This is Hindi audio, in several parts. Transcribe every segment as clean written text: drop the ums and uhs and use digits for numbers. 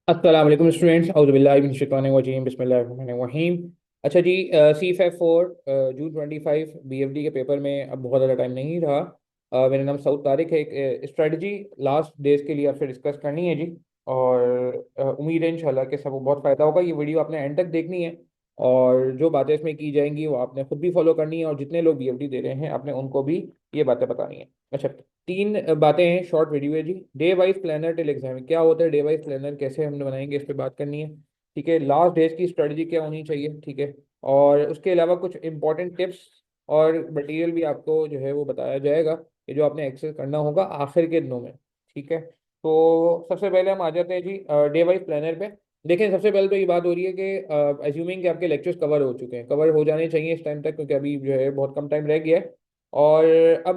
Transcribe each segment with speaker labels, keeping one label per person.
Speaker 1: अस्सलाम वालेकुम स्टूडेंट्स, औज़ुबिल्लाहि मिनश शैतानिर रजीम, बिस्मिल्लाहिर रहमानिर रहीम। अच्छा जी, सी फैब 4 जून 25 बीएफडी के पेपर में अब बहुत ज़्यादा टाइम नहीं रहा। मेरा नाम सऊद तारिक है। एक स्ट्रेटजी लास्ट डेज के लिए आपसे डिस्कस करनी है जी। और उम्मीद है इंशाल्लाह कि सबको बहुत फ़ायदा होगा। ये वीडियो आपने एंड तक देखनी है और जो बातें इसमें की जाएंगी वो आपने खुद भी फॉलो करनी है और जितने लोग बीएफडी दे रहे हैं आपने उनको भी ये बातें बतानी है। अच्छा, तीन बातें हैं, शॉर्ट वीडियो है जी। Day wise planner till exam, क्या होता है डे वाइज प्लानर, कैसे हम बनाएंगे, इस पे बात करनी है। ठीक है, लास्ट डेज की स्ट्रेटजी क्या होनी चाहिए, ठीक है। और उसके अलावा कुछ इंपॉर्टेंट टिप्स और मटेरियल भी आपको जो है वो बताया जाएगा कि जो आपने एक्सेस करना होगा आखिर के दिनों में। ठीक है, तो सबसे पहले हम आ जाते हैं जी डे वाइज प्लानर पे। देखें, सबसे पहले तो ये बात हो रही है कि एज्यूमिंग कि आपके लेक्चर्स कवर हो चुके हैं, कवर हो जाने चाहिए इस टाइम तक, क्योंकि अभी जो है बहुत कम टाइम रह गया है। और अब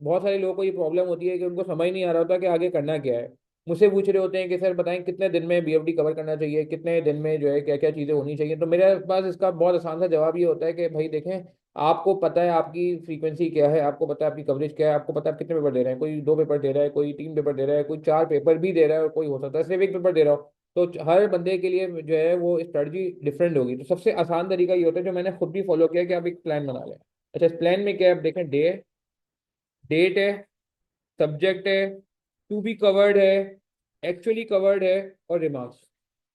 Speaker 1: बहुत सारे लोगों को ये प्रॉब्लम होती है कि उनको समझ नहीं आ रहा होता कि आगे करना क्या है। मुझसे पूछ रहे होते हैं कि सर बताएं कितने दिन में बीएफडी कवर करना चाहिए, कितने दिन में जो है क्या क्या चीज़ें होनी चाहिए। तो मेरे पास इसका बहुत आसान सा जवाब ये होता है कि भाई देखें, आपको पता है आपकी फ्रीक्वेंसी क्या है, आपको पता है आपकी कवरेज क्या है, आपको पता है आप कितने पेपर दे रहे हैं। कोई दो पेपर दे रहा है, कोई तीन पेपर दे रहा है, कोई चार पेपर भी दे रहा है और कोई हो सकता है सिर्फ एक पेपर दे रहा हो। तो हर बंदे के लिए जो है वो स्ट्रेटजी डिफरेंट होगी। तो सबसे आसान तरीका ये होता है जो मैंने खुद भी फॉलो किया, कि आप एक प्लान बना लें। अच्छा, इस प्लान में क्या है, आप देखें, डेट है, सब्जेक्ट है, टू बी कवर्ड है, एक्चुअली कवर्ड है और रिमार्क्स।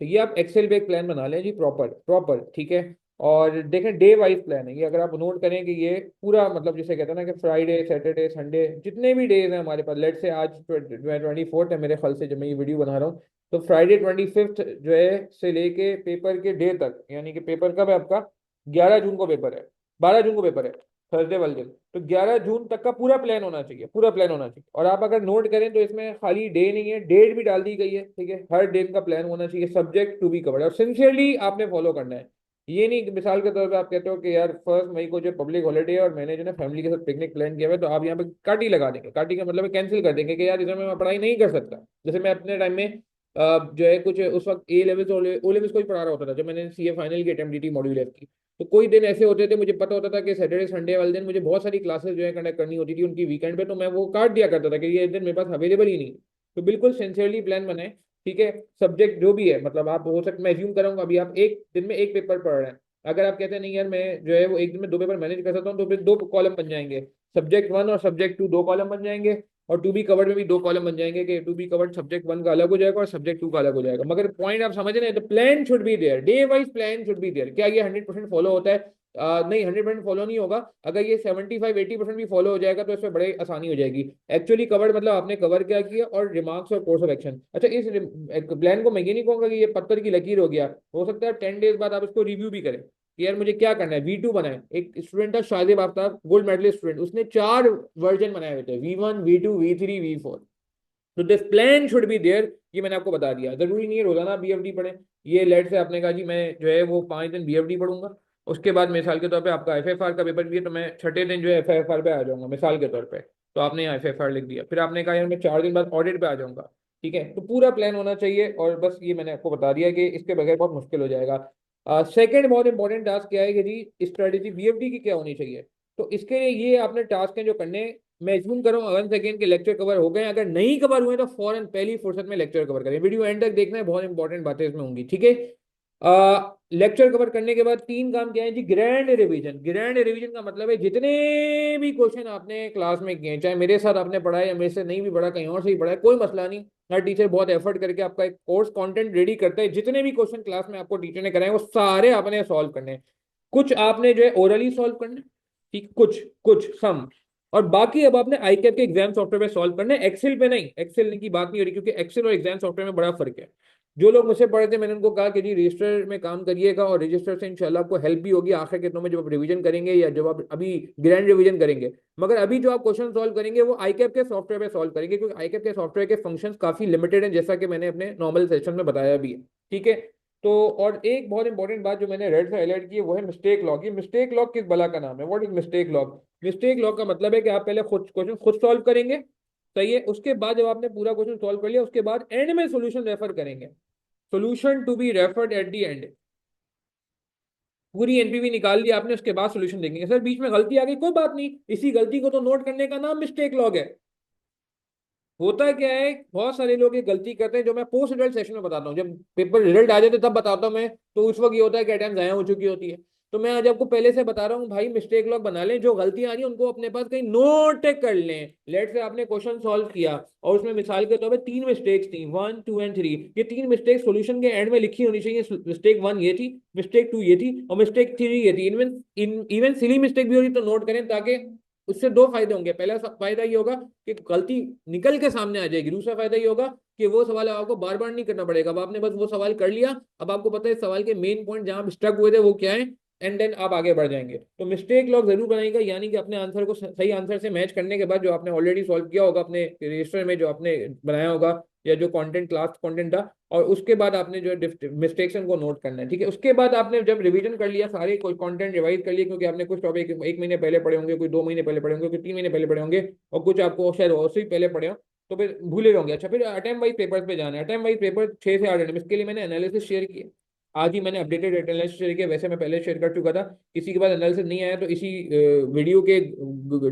Speaker 1: तो ये आप एक्सेल पे एक प्लान बना लें जी, प्रॉपर प्रॉपर, ठीक है। और देखें डे वाइज प्लान है ये, अगर आप नोट करें कि ये पूरा मतलब जिसे कहते हैं ना कि फ्राइडे सैटरडे संडे जितने भी डेज हैं हमारे पास, लेट से आज 24 है मेरे ख्याल से जब मैं ये वीडियो बना रहा हूँ। तो फ्राइडे 25 जो है से लेके पेपर के डे तक, यानी कि पेपर कब है आपका, 11 जून को पेपर है, 12 जून को पेपर है, थर्सडे वाले दिन। तो 11 जून तक का पूरा प्लान होना चाहिए, पूरा प्लान होना चाहिए। और आप अगर नोट करें तो इसमें खाली डे नहीं है, डेट भी डाल दी गई है, ठीक है। हर दिन का प्लान होना चाहिए, सब्जेक्ट टू बी कवर्ड, और सिंसियरली आपने फॉलो करना है। ये नहीं कि मिसाल के तौर पे आप कहते हो कि यार 1 मई को जो पब्लिक हॉलीडे है और मैंने जो है फैमिली के साथ पिकनिक प्लान किया हुआ है, तो आप यहाँ पे काटी लगा देंगे। काटी का मतलब है कैंसिल कर देंगे कि यार इस समय मैं पढ़ाई नहीं कर सकता। जैसे मैं अपने टाइम में जो है कुछ उस वक्त ए लेवल्स और ओ लेवल्स को ही पढ़ा रहा होता था जब मैंने सीए फाइनल की अटेम्प्ट दी थी मॉड्यूल एफ की। तो कोई दिन ऐसे होते थे, मुझे पता होता था कि सैटरडे संडे वाले दिन मुझे बहुत सारी क्लासेस जो है कंडक्ट करनी होती थी उनकी वीकेंड पे, तो मैं वो काट दिया करता था कि ये दिन मेरे पास अवेलेबल ही नहीं है। तो बिल्कुल सिंसियरली प्लान बनाए, ठीक है। सब्जेक्ट जो भी है, मतलब आप हो सकता, मैं एज्यूम करूंगा अभी आप एक दिन में एक पेपर पढ़ रहे हैं। अगर आप कहते हैं नहीं यार मैं जो है वो एक दिन में दो पेपर मैनेज कर सकता हूँ, तो फिर दो कॉलम बन जाएंगे, सब्जेक्ट वन और सब्जेक्ट टू दो कॉलम बन जाएंगे। और टू बी कवर्ड में भी दो कॉलम बन जाएंगे कि to be covered subject one का अलग हो जाएगा और सब्जेक्ट टू का अलग हो जाएगा। मगर पॉइंट आप समझ रहे हैं, तो plan should be there, day wise plan should be there. क्या ये 100% फॉलो होता है? नहीं, 100% फॉलो नहीं होगा। अगर ये 75-80% भी फॉलो हो जाएगा तो इसमें बड़ी आसानी हो जाएगी। एक्चुअली कवर्ड मतलब आपने कवर क्या किया, और रिमार्क्स और कोर्स ऑफ एक्शन। अच्छा, इस प्लान को मैं ये नहीं कहूंगा कि ये पत्थर की लकीर हो गया, हो सकता है 10 डेज बाद आप इसको रिव्यू भी करें कि यार मुझे क्या करना है। वी टू बनाए, एक स्टूडेंट था Sahib Aftab, gold medallist student, उसने 4 वर्जन बनाए हुए थे, V1 V2 V3 V4। तो this plan should be there. ये मैंने आपको बता दिया, जरूरी नहीं है रोजाना बीएफडी पढ़े। ये लेट से आपने कहा जी मैं जो है वो 5 दिन बीएफडी पढ़ूंगा, उसके बाद मिसाल के तौर पे आपका एफएफआर का पेपर भी है, तो मैं छठे दिन जो है एफएफआर पे आ जाऊंगा मिसाल के तौर पे। तो आपने यहाँ एफएफआर लिख दिया, फिर आपने कहा यार मैं 4 दिन बाद ऑडिट पे आ जाऊंगा। ठीक है, तो पूरा प्लान होना चाहिए। और बस ये मैंने आपको बता दिया कि इसके बगैर बहुत मुश्किल हो जाएगा। सेकंड बहुत इंपॉर्टेंट टास्क क्या है कि जी स्ट्रेटेजी बीएफडी की क्या होनी चाहिए। तो इसके लिए ये आपने टास्क हैं जो करने, मैं एज्यूम करूंगा 1 सेकेंड के लेक्चर कवर हो गए, अगर नहीं कवर हुए तो फौरन पहली फुर्सत में लेक्चर कवर करें। वीडियो एंड तक देखना है, बहुत इंपॉर्टेंट बातें इसमें होंगी, ठीक है। लेक्चर कवर करने के बाद तीन काम क्या है जी, ग्रैंड रिवीजन। ग्रैंड रिवीजन का मतलब है जितने भी क्वेश्चन आपने क्लास में किए, चाहे मेरे साथ आपने पढ़ा है या मेरे से नहीं भी पढ़ा, कहीं और से ही पढ़ा है, कोई मसला नहीं। हर टीचर बहुत एफर्ट करके आपका एक कोर्स कंटेंट रेडी करता है। जितने भी क्वेश्चन क्लास में आपको टीचर ने कराए वो सारे आपने सॉल्व करने हैं। कुछ आपने जो है ओरली सॉल्व करने, ठीक, कुछ कुछ सम, और बाकी अब आपने आईकैप के एग्जाम सॉफ्टवेयर पे सॉल्व करना है, एक्सेल पे नहीं। एक्सेल की बात नहीं हो रही, क्योंकि एक्सेल और एग्जाम सॉफ्टवेयर में बड़ा फर्क है। जो लोग मुझसे पढ़े थे मैंने उनको कहा कि जी रजिस्टर में काम करिएगा, और रजिस्टर से इंशाल्लाह आपको हेल्प भी होगी आखिर के दिनों में जब आप रिवीजन करेंगे या जब आप अभी ग्रैंड रिवीजन करेंगे। मगर अभी जो आप क्वेश्चन सॉल्व करेंगे वो आईकैप के सॉफ्टवेयर पे सॉल्व करेंगे, क्योंकि आईकैप के सॉफ्टवेयर के फंक्शंस काफी लिमिटेड हैं, जैसा कि मैंने अपने नॉर्मल सेशन में बताया भी है, ठीक है। तो और एक बहुत इंपॉर्टेंट बात जो मैंने रेड से हाईलाइट की है वो है मिस्टेक लॉग। ये मिस्टेक लॉग किस बला का नाम है, what is mistake log? Mistake log का मतलब है कि आप पहले खुद क्वेश्चन खुद सॉल्व करेंगे, सही है। उसके बाद जब आपने पूरा क्वेश्चन सॉल्व कर लिया उसके बाद एंड में सॉल्यूशन रेफर करेंगे, solution to be referred at the end. पूरी एनपीवी निकाल ली आपने, उसके बाद सॉल्यूशन देखेंगे। सर बीच में गलती आ गई, कोई बात नहीं, इसी गलती को तो नोट करने का नाम मिस्टेक लॉग है। होता क्या है, बहुत सारे लोग ये गलती करते हैं, जो मैं पोस्ट रिजल्ट सेशन में बताता हूँ, जब पेपर रिजल्ट आ जाते तब बताता हूँ मैं, तो उस वक्त ये होता है कि अटेम्प्ट जाया हो चुकी होती है। तो मैं आज आपको पहले से बता रहा हूँ भाई, मिस्टेक लॉग बना लें, जो गलतियां आ रही है उनको अपने पास कहीं नोट कर लें। लेट से आपने क्वेश्चन सॉल्व किया और उसमें मिसाल के तौर पे 3 मिस्टेक्स थी, 1 2 एंड 3, ये 3 मिस्टेक सोल्यूशन के एंड में लिखी होनी चाहिए। मिस्टेक 1 ये थी, मिस्टेक 2 ये थी, और मिस्टेक 3 ये थी। इवन इवन सिली मिस्टेक भी हो रही तो नोट करें, ताकि उससे दो फायदे होंगे। पहला फायदा ये होगा कि गलती निकल के सामने आ जाएगी। दूसरा फायदा ये होगा कि वो सवाल आपको बार बार नहीं करना पड़ेगा। अब आपने बस वो सवाल कर लिया, अब आपको पता है सवाल के मेन पॉइंट जहां स्टक हुए थे वो क्या है, एंड देन आप आगे बढ़ जाएंगे। तो मिस्टेक लॉग जरूर बनाएगा, यानी कि अपने आंसर को सही आंसर से मैच करने के बाद, जो आपने ऑलरेडी सॉल्व किया होगा अपने रजिस्टर में, जो आपने बनाया होगा, या जो कंटेंट क्लास कंटेंट था, और उसके बाद आपने जो मिस्टेक्स को नोट करना है। ठीक है, उसके बाद आपने जब रिवीजन कर लिया, सारे कोई कंटेंट रिवाइज कर लिया, क्योंकि आपने कुछ टॉपिक 1 महीने पहले पढ़े होंगे, कोई 2 महीने पहले पढ़े होंगे, कोई 3 महीने पहले पढ़े होंगे, और कुछ आपको शायद उससे ही पहले पढ़े हो, तो फिर भूले होंगे। अच्छा, फिर अटेम्प्ट वाइज पेपर्स पे जाना है। अटेम्प्ट वाइज पेपर 6 से 8 अटेम्प्ट, इसके लिए मैंने एनालिसिस शेयर किया। आज ही मैंने अपडेटेड एनालिसिस शेयर किया, वैसे मैं पहले शेयर कर चुका था। किसी के पास एनालिसिस नहीं आया तो इसी वीडियो के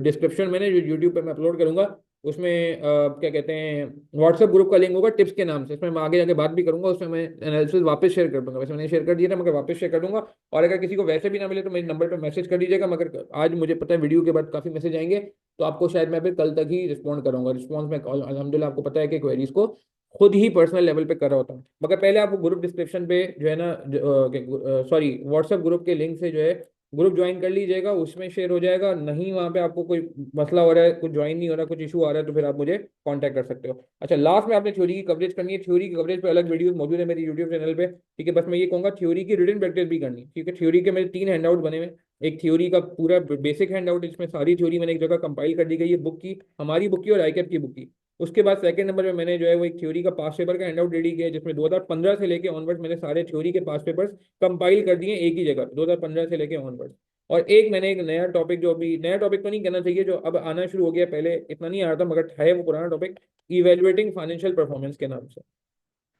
Speaker 1: डिस्क्रिप्शन में, जो यूट्यूब पे मैं अपलोड करूंगा, उसमें क्या कहते हैं, व्हाट्सएप ग्रुप का लिंक होगा टिप्स के नाम से, इसमें मैं आगे जाके बात भी करूंगा, उसमें मैं एनालिसिस वापस शेयर कर दूंगा। वैसे मैंने शेयर कर दिया था, मगर वापस शेयर कर दूंगा। और अगर किसी को वैसे भी ना मिले तो मेरे नंबर पर मैसेज कर दीजिएगा, मगर आज मुझे पता है वीडियो के बाद काफी मैसेज आएंगे, तो आपको शायद मैं फिर कल तक ही रिस्पॉन्ड करूंगा। रिस्पॉन्स में अलहमदिल्ला आपको पता है कि क्वेरीज को खुद ही पर्सनल लेवल पे कर रहा होता हूँ। मगर पहले आपको ग्रुप डिस्क्रिप्शन पे जो है ना, सॉरी, व्हाट्सएप ग्रुप के लिंक से जो है ग्रुप ज्वाइन कर लीजिएगा, उसमें शेयर हो जाएगा। नहीं वहाँ पे आपको कोई मसला हो रहा है, कुछ ज्वाइन नहीं हो रहा, कुछ इशू आ रहा है, तो फिर आप मुझे कांटेक्ट कर सकते हो। अच्छा, लास्ट में आपने थ्योरी की कवरेज करनी है। थ्योरी की कवरेज पे अलग वीडियो मौजूद है मेरी यूट्यूब चैनल पे। ठीक है, बस मैं ये कहूंगा थ्योरी की रिटन प्रैक्टिस भी करनी है। ठीक है, थ्योरी के मेरे 3 हैंडआउट बने हुए। एक थ्योरी का पूरा बेसिक हैंडआउट, जिसमें सारी थ्योरी मैंने एक जगह कंपाइल कर दी गई है, बुक की, हमारी बुक की और आईकैप की बुक की। उसके बाद सेकंड नंबर पे मैंने जो है वो एक थ्योरी का पास पेपर का हैंडआउट रेडी किया है, जिसमें 2015 से लेके ऑनवर्ड्स मैंने सारे थ्योरी के पास पेपर्स कंपाइल कर दिए एक ही जगह, 2015 से लेके ऑनवर्ड्स। और एक मैंने एक नया टॉपिक, जो अभी नया टॉपिक तो नहीं कहना चाहिए, जो अब आना शुरू हो गया, पहले इतना नहीं आ रहा था मगर है वो पुराना टॉपिक, इवेलुएटिंग फाइनेंशियल परफॉर्मेंस के नाम से।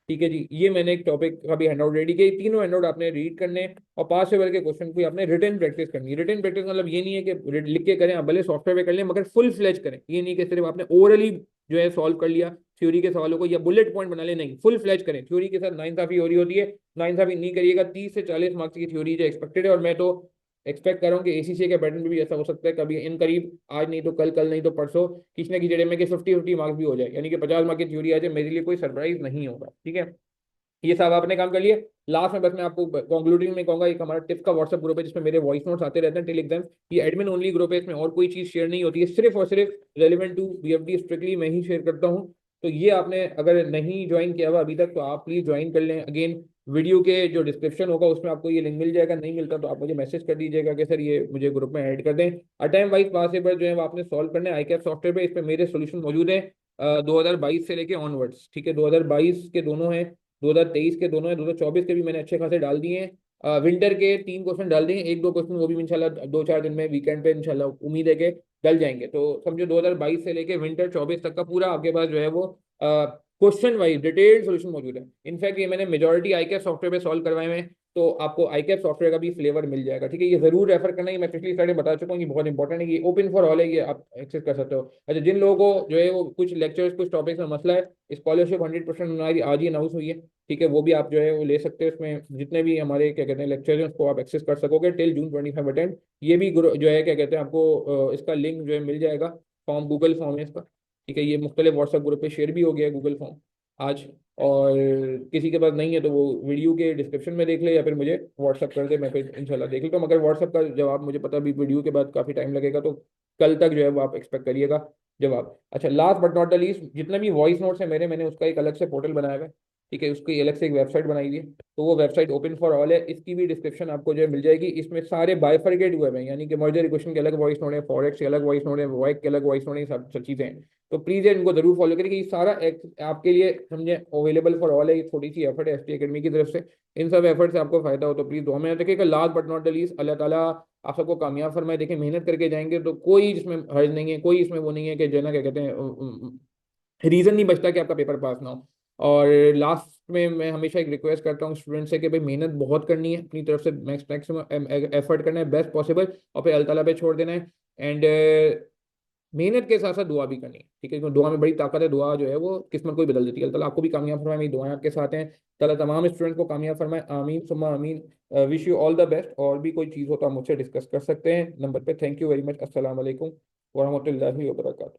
Speaker 1: ठीक है जी, ये मैंने एक टॉपिक का भी हैंडआउट रेडी किया। तीनों हैंडआउट आपने रीड करने हैं, और पास पेपर के क्वेश्चन को आपने रिटन प्रैक्टिस करनी है। रिटन प्रैक्टिस मतलब ये नहीं है कि लिख के करें, आप भले सॉफ्टवेयर पे कर लें, मगर फुल फ्लेज करें। ये नहीं कि सिर्फ आपने ओरली जो है सॉल्व कर लिया थ्योरी के सवालों को, या बुलेट पॉइंट बना ले, नहीं, फुल फ्लेज करें। थ्योरी के साथ नाइंसाफी हो रही होती है, नाइंसाफी नहीं करिएगा। 30 से 40 मार्क्स की थ्योरी जो एक्सपेक्टेड है, और मैं तो एक्सपेक्ट कर रहा हूँ कि एसीसी के पैटर्न में भी ऐसा हो सकता है कभी इन करीब, आज नहीं तो कल, कल नहीं तो परसों, किसी न किसी जगह में कि 50-50 मार्क्स भी हो जाए, यानी कि 50 मार्क्स की थ्योरी आ जाए, मेरे लिए कोई सरप्राइज नहीं होगा। ठीक है, ये सब आपने काम कर लिया। लास्ट में बस मैं आपको कंक्लूडिंग में कहूंगा, एक हमारा टिप्स का व्हाट्सएप ग्रुप है, जिसमें मेरे वॉइस नोट्स आते रहते हैं टिल एग्जाम। ये एडमिन ओनली ग्रुप है, इसमें और कोई चीज शेयर नहीं होती है, सिर्फ और सिर्फ रेलिवेंट टू बीएफडी स्ट्रिक्टली मैं ही शेयर करता हूँ। तो ये आपने अगर नहीं ज्वाइन किया हुआ अभी तक, तो आप प्लीज ज्वाइन कर लें। अगेन, वीडियो के जो डिस्क्रिप्शन होगा उसमें आपको ये लिंक मिल जाएगा, नहीं मिलता तो आप मुझे मैसेज कर दीजिएगा कि सर ये मुझे ग्रुप में ऐड कर दें। अटाइम वाइज पास पेपर जो है वो आपने सॉल्व करना है आईकैप सॉफ्टवेयर पे, इस पर मेरे सोल्यूशन मौजूद है 2022 से लेके ऑनवर्ड्स। ठीक है, 2022 के दोनों हैं, 2023 के दोनों हैं, 2024 के भी मैंने अच्छे खासे डाल दिए हैं। विंटर के 3 क्वेश्चन डाल दिए हैं, एक दो क्वेश्चन वो भी इंशाल्लाह 2-4 दिन में वीकेंड पे इंशाल्लाह उम्मीद है कि डल जाएंगे। तो समझो 2022 से लेके विंटर 24 तक का पूरा आपके पास जो है वो क्वेश्चन वाइज डिटेल्ड सोल्यूशन मौजूद है। इनफैक्ट ये मैंने मेजोरिटी आईकैप सॉफ्टवेयर पे सॉल्व करवाए हुए हैं, तो आपको आईकैप सॉफ्टवेयर का भी फ्लेवर मिल जाएगा। ठीक है, ये जरूर रेफर करना, ये मैं पिछली स्लाइड में बता चुका हूँ, ये बहुत इंपॉर्टेंट है, ये ओपन फॉर ऑल है, ये आप एक्सेस कर सकते हो। अच्छा, जिन लोगों को जो है वो कुछ लेक्चर्स कुछ टॉपिक्स में मसला है, स्कॉलरशिप 100% आज ही अनाउंस हुई है। ठीक है, वो भी आप जो है वो ले सकते हैं। उसमें जितने भी हमारे क्या कहते हैं लेक्चर्स हैं उसको आप एक्सेस कर सकोगे टिल जून 25 अटेंड। ये भी जो है क्या कहते हैं आपको इसका लिंक जो है मिल जाएगा, फॉर्म गूगल फॉर्म है इसका। ठीक है, ये मुख्तलिफ व्हाट्सएप ग्रुप पे शेयर भी हो गया है गूगल फॉर्म आज। और किसी के पास नहीं है तो वो वीडियो के डिस्क्रिप्शन में देख ले, या फिर मुझे व्हाट्सअप कर दे, मैं फिर इंशाल्लाह देख लेता हूँ। मगर व्हाट्सअप का जवाब मुझे पता भी वीडियो के बाद काफ़ी टाइम लगेगा, तो कल तक जो है वो आप एक्सपेक्ट करिएगा जवाब। अच्छा, last but not the least, जितने भी वॉइस नोट्स है मेरे, मैंने उसका एक अलग से पोर्टल बनाया हुआ है। ठीक है, उसकी अलग से एक वेबसाइट बनाई हुई है, तो वो वेबसाइट ओपन फॉर ऑल है, इसकी भी डिस्क्रिप्शन आपको जो है मिल जाएगी। इसमें सारे बाइफरकेट हुए हैं, यानी कि मर्जर इक्वेशन के अलग वॉइस नोट है, फॉरेक्स के अलग वॉइस नोट है, वॉइक के अलग वॉइस नोट है, सब सब चीज़ें हैं। तो प्लीज इनको जरूर फॉलो करिए, कि ये सारा आपके लिए समझे अवेलेबल फॉर ऑल है। ये थोड़ी सी एफर्ट है एसटी एकेडमी की तरफ से, इन सब एफर्ट से आपको फायदा हो तो प्लीज दुआ में याद रखिएगा। Last but not the least, Allah ताला आप सबको कामयाब फरमाए। देखिए, मेहनत करके जाएंगे तो कोई इसमें हर्ज नहीं है, कोई इसमें वो नहीं है कि जो है ना क्या कहते हैं रीजन नहीं बचता कि आपका पेपर पास ना हो। और लास्ट में मैं हमेशा एक रिक्वेस्ट करता हूँ स्टूडेंट से कि भाई मेहनत बहुत करनी है, अपनी तरफ से मैक्सिमम एफर्ट करना है बेस्ट पॉसिबल, और फिर अल्लाह ताला पे छोड़ देना है। एंड मेहनत के साथ साथ दुआ भी करनी है, ठीक है, क्योंकि दुआ में बड़ी ताकत है। दुआ जो है वो किस्मत को भी बदल देती है। अल्लाह ताला आपको भी कामयाब फरमाए, मेरी दुआएं आपके साथ हैं। ताला तमाम स्टूडेंट को कामयाब फरमाए, आमीन सुम्मा आमीन। Wish you all the best. और भी कोई चीज़ हो तो आप मुझसे डिस्कस कर सकते हैं नंबर पे। Thank you very much. अस्सलाम वालेकुम वरहमतुल्लाहि वबरकातुहू।